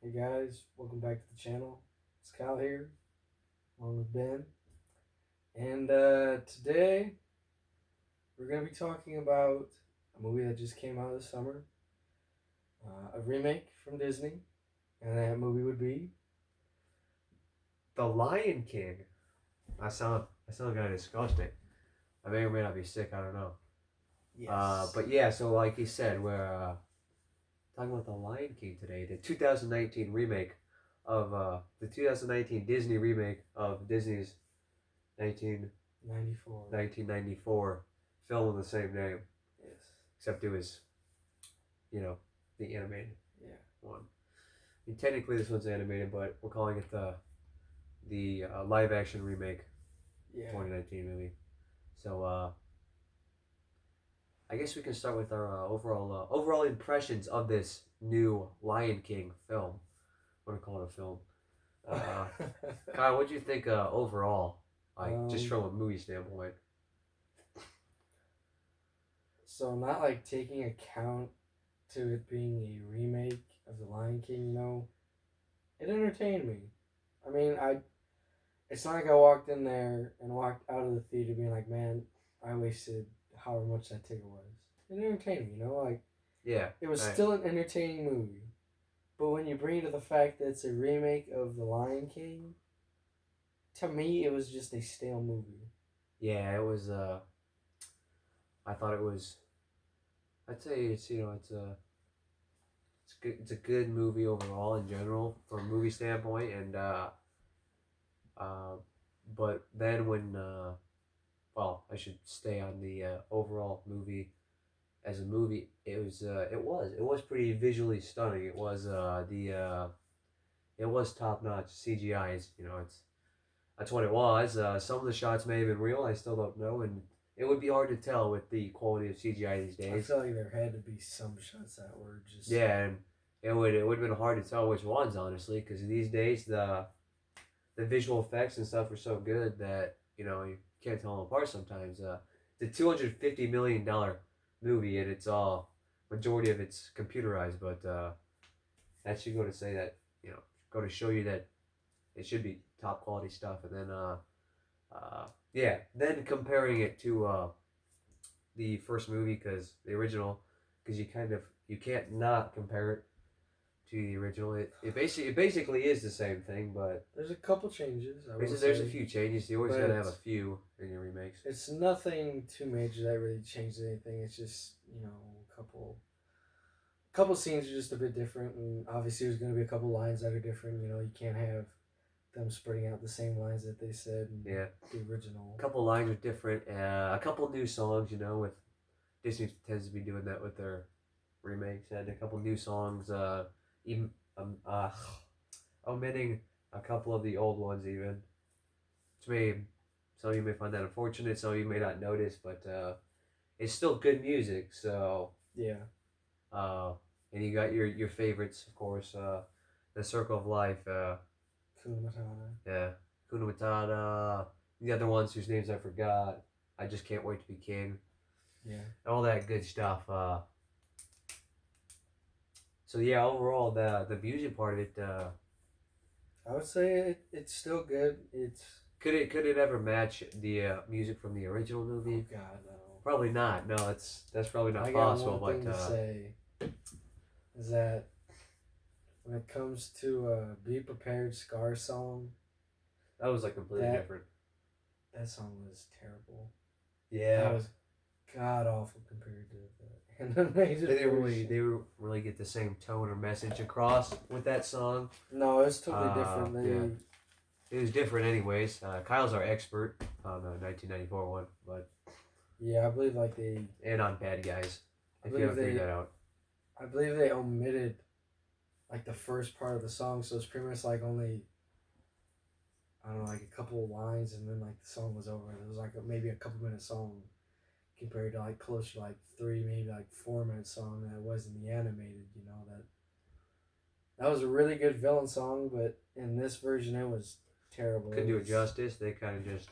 Hey guys, welcome back to the channel. It's Kyle here, along with Ben. And today we're going to be talking about a movie that just came out this summer, a remake from Disney. And that movie would be. The Lion King. I sound kind of disgusting. I may or may not be sick. I don't know. Yes. But yeah. So like you said, we're talking about the Lion King today, the 2019 remake of the 2019 Disney remake of Disney's 19, 94. 1994 film with the same name, Yes. except it was, you know, the animated Yeah. one. I mean, technically this one's animated, but we're calling it the live action remake Yeah. 2019 movie. So I guess we can start with our overall impressions of this new Lion King film. I want to call it a film. Kyle, what do you think overall, like just from a movie standpoint? So, not like taking account to it being a remake of The Lion King, it entertained me. I mean, it's not like I walked in there and walked out of the theater being like, man, I wasted however much that ticket was. It entertained me, like Yeah, it was right. still an entertaining movie. But when you bring it to the fact that it's a remake of The Lion King, to me it was just a stale movie. Yeah, it was. I thought it was. I'd say it's good. It's a good movie overall in general from a movie standpoint, and uh, but then when well, I should stay on the overall movie. As a movie, it was pretty visually stunning. It was top notch CGI. It's that's what it was. Some of the shots may have been real. I still don't know, and it would be hard to tell with the quality of CGI these I days. feel like there had to be some shots that were just. Yeah, and it would have been hard to tell which ones honestly, because these days the visual effects and stuff are so good that you can't tell them apart sometimes. It's a $250 million movie, and it's all majority of it's computerized, but that should go to say that go to show you that it should be top quality stuff. And then yeah, then comparing it to the first movie, because the original, because you can't not compare it to the original. It basically is the same thing, but There's a couple changes. there's a few changes. You always gotta have a few in your remakes. It's nothing too major that really changed anything. It's just a couple scenes are just a bit different, and obviously there's going to be a couple lines that are different. You can't have them spreading out the same lines that they said in Yeah, the original. a couple lines are different. A couple new songs. With Disney tends to be doing that with their remakes. And a couple new songs. Even omitting a couple of the old ones even. Which some of you may find that unfortunate. Some of you may not notice, but it's still good music. So Yeah. And you got your favorites, of course. The Circle of Life. Kuna Matata. Yeah, Kuna Matata. The other ones whose names I forgot. I Just Can't Wait to Be King. Yeah. All that good stuff. So yeah, overall the music part of it. I would say it's still good. Could it ever match the music from the original movie? Oh God, no. Probably not. No, that's probably not I possible. got one But thing to say is that when it comes to "Be Prepared" Scar song, that was like completely different. That song was terrible. Yeah, that was god awful compared to the animated. They really get the same tone or message across with that song. No, it's totally different. Yeah. It was different, anyways. Kyle's our expert on the 1994 one, but yeah, I believe and on Bad Guys. If you haven't figured that out, I believe they omitted like the first part of the song, so it's pretty much like only, I don't know, like a couple of lines, and then like the song was over. It was like maybe a couple minute song compared to like close to like 3, maybe like 4 minute song that was in the animated. That was a really good villain song, but in this version it was terrible. Couldn't do it justice. They kind of just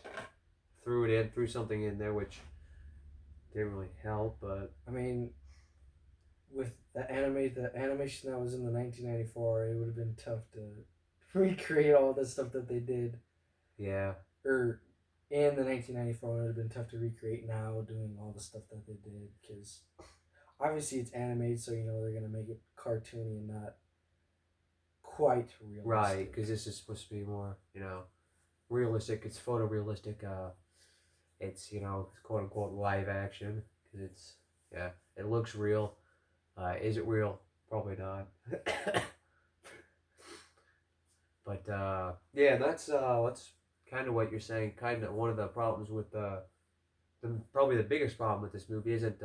threw something in there which didn't really help. But I mean, with the animation that was in the 1994, it would have been tough to recreate all the stuff that they did. Yeah. Or in the 1994, it would have been tough to recreate now, doing all the stuff that they did, because obviously it's animated, so they're gonna make it cartoony and not quite Right, realistic. because this is supposed to be more, realistic. It's photorealistic. It's quote unquote live action because yeah, it looks real. Is it real? Probably not. But yeah, that's kind of what you're saying. Kind of one of the problems with probably the biggest problem with this movie isn't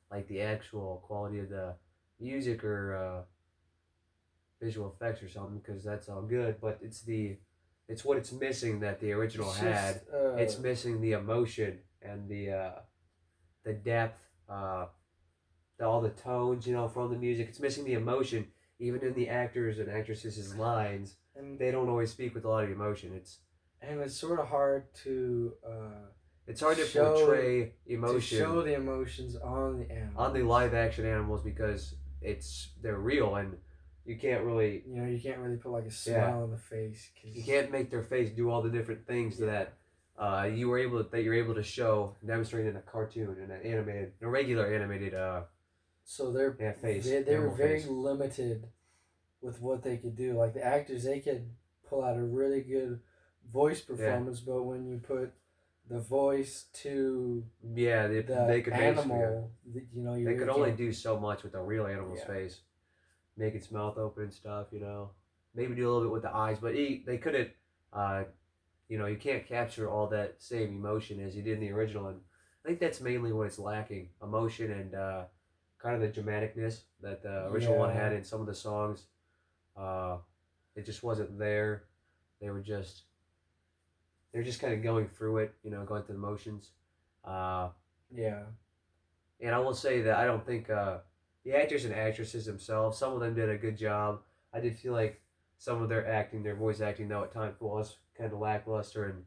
like the actual quality of the music or visual effects or something, because that's all good, but it's what it's missing that the original It's just had. It's missing the emotion and the depth, all the tones, from the music. It's missing the emotion, even in the actors and actresses' lines. and They don't always speak with a lot of emotion. it's sort of hard to It's hard to show portray emotion the emotions on the on the animals. live action animals because they're real, and you can't really You can't really put like a yeah, smile on the face, cause you can't make their face do all the different things yeah. that you're able to show demonstrate in a cartoon, in an animated, a regular animated So face, they were animal very face. limited with what they could do. Like the actors, they could pull out a really good voice Yeah, performance, but when you put the voice to yeah, the they could basically animal, you they really could only can't. do so much with a real animal's Yeah. face, make its mouth open and stuff. Maybe do a little bit with the eyes, but they couldn't. Uh, you can't capture all that same emotion as you did in the original, and I think that's mainly what it's lacking: emotion and kind of the dramaticness that the original one Yeah. had in some of the songs. Uh, it just wasn't there. They were just they're just kind of going through it, going through the motions. Uh, Yeah. and I will say that I don't think the actors and actresses themselves, some of them did a good job. I did feel like some of their acting, their voice acting, though at times was kind of lackluster, and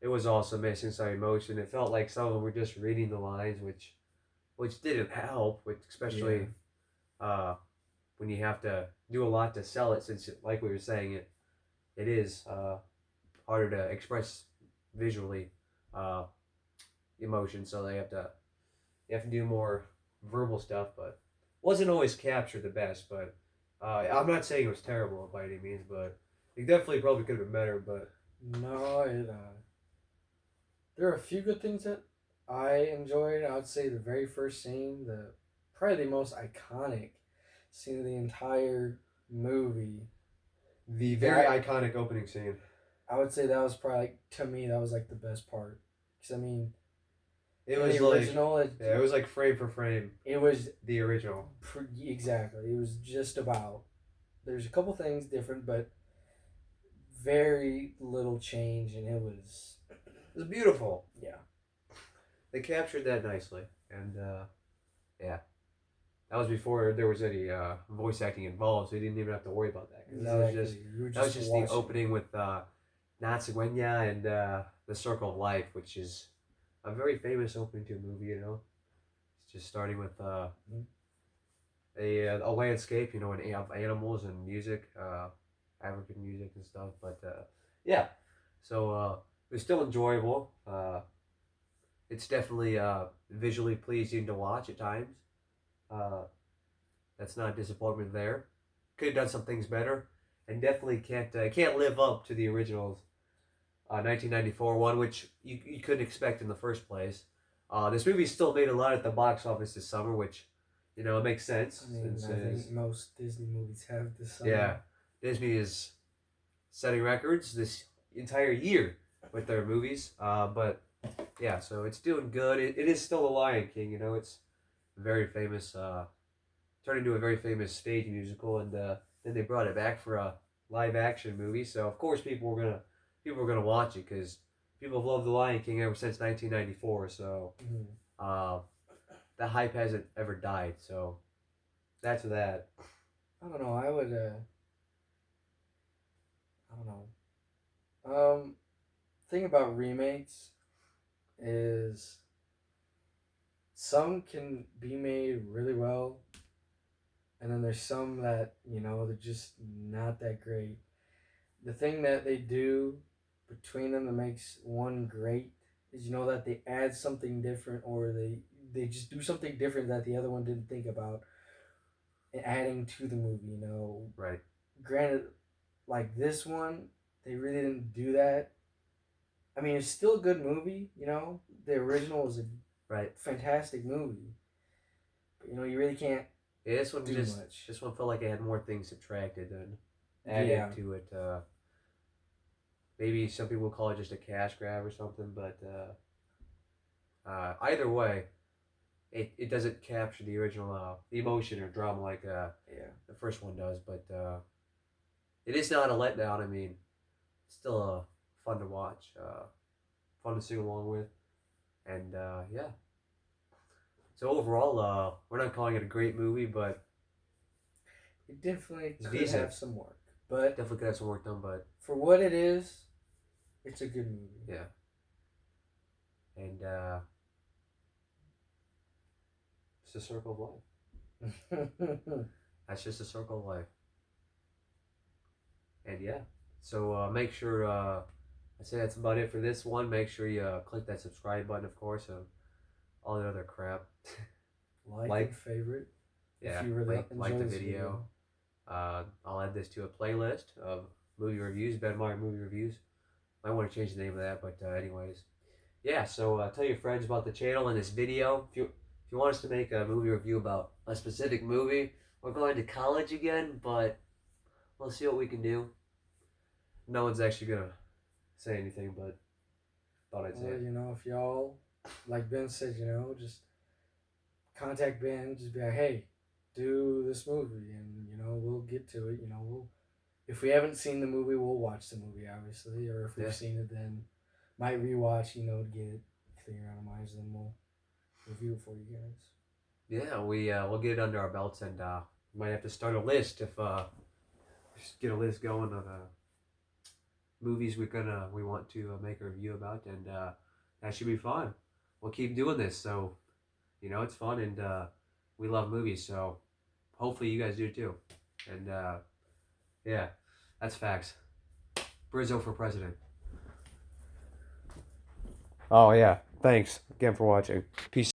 it was also missing some emotion. It felt like some of them were just reading the lines, which didn't help, which Yeah. especially uh, when you have to do a lot to sell it, since like we were saying, it is harder to express visually uh, emotion, so you have to do more verbal stuff, but wasn't always captured the best. But I'm not saying it was terrible by any means, but it definitely probably could have been better. But No, there are a few good things that I enjoyed. I would say the very first scene, the probably the most iconic scene of the entire movie. the very That iconic opening scene. I would say that was probably to me that was like the best part. Because I mean, It in was the like original, yeah, it was like frame for frame it was the original. exactly. It was just about. There's a couple things different, but very little change, and it was It was beautiful. yeah. They captured that nicely, and yeah, that was before there was any voice acting involved, so you didn't even have to worry about that because Exactly. You were that was just just the watching. opening with Natsugwenya and the Circle of Life, which is a very famous opening to a movie. It's just starting with a landscape, and of animals and music, African music and stuff. But yeah, so it was still enjoyable. It's definitely visually pleasing to watch at times. Uh, that's not a disappointment there. Could have done some things better, and definitely can't live up to the original's 1994 one, which you couldn't expect in the first place. This movie still made a lot at the box office this summer, which it makes sense I mean, since I think most Disney movies have this yeah, summer. Disney is setting records this entire year with their movies. But yeah, so it's doing good. It is still The Lion King. It's very famous. Turned into a very famous stage musical, and then they brought it back for a live action movie. So of course people were gonna watch it because people have loved The Lion King ever since 1994. So Mm-hmm. uh, the hype hasn't ever died. So that's that. I don't know. I would. I don't know. Thing about remakes is some can be made really well, and then there's some that they're just not that great. The thing that they do between them that makes one great is that they add something different, or they just do something different that the other one didn't think about, adding to the movie. Right. Granted, like this one, they really didn't do that. I mean, it's still a good movie. The original was a Right. fantastic movie, but you really can't Yeah, this one do just much. this one felt like it had more things subtracted than added Yeah, to it. Maybe some people call it just a cash grab or something, but either way, it doesn't capture the original emotion or drama like yeah. the first one does. But it is not a letdown. I mean, it's still fun to watch, fun to sing along with, and yeah. So overall, we're not calling it a great movie, but It definitely it's could decent. have some work, but Definitely could have some work done, but for what it is, it's a good movie. yeah. And it's a circle of life. That's just a circle of life. And yeah. So make sure, I'd say that's about it for this one. Make sure you click that subscribe button, of course, and all that other crap. Like and favorite Yeah, if you really like enjoy the this video. I'll add this to a playlist of movie reviews, Ben Maier movie reviews. Might want to change the name of that, but anyways. Yeah, so tell your friends about the channel and this video. If you want us to make a movie review about a specific movie, we're going to college again, but we'll see what we can do. No one's actually gonna say anything, but thought I'd say it. If y'all, like Ben said, just contact Ben, just be like, hey, do this movie, and we'll get to it. If we haven't seen the movie, we'll watch the movie, obviously, or if we've Yeah. seen it, then might rewatch, to get it clear out of minds, then we'll review it for you guys. Yeah, we'll get it under our belts, and we might have to start a list if just get a list going on movies we want to make a review about, and that should be fun. We'll keep doing this, so it's fun, and we love movies, so hopefully you guys do too. And yeah, that's facts. Brizzo for president. Oh yeah, thanks again for watching. Peace.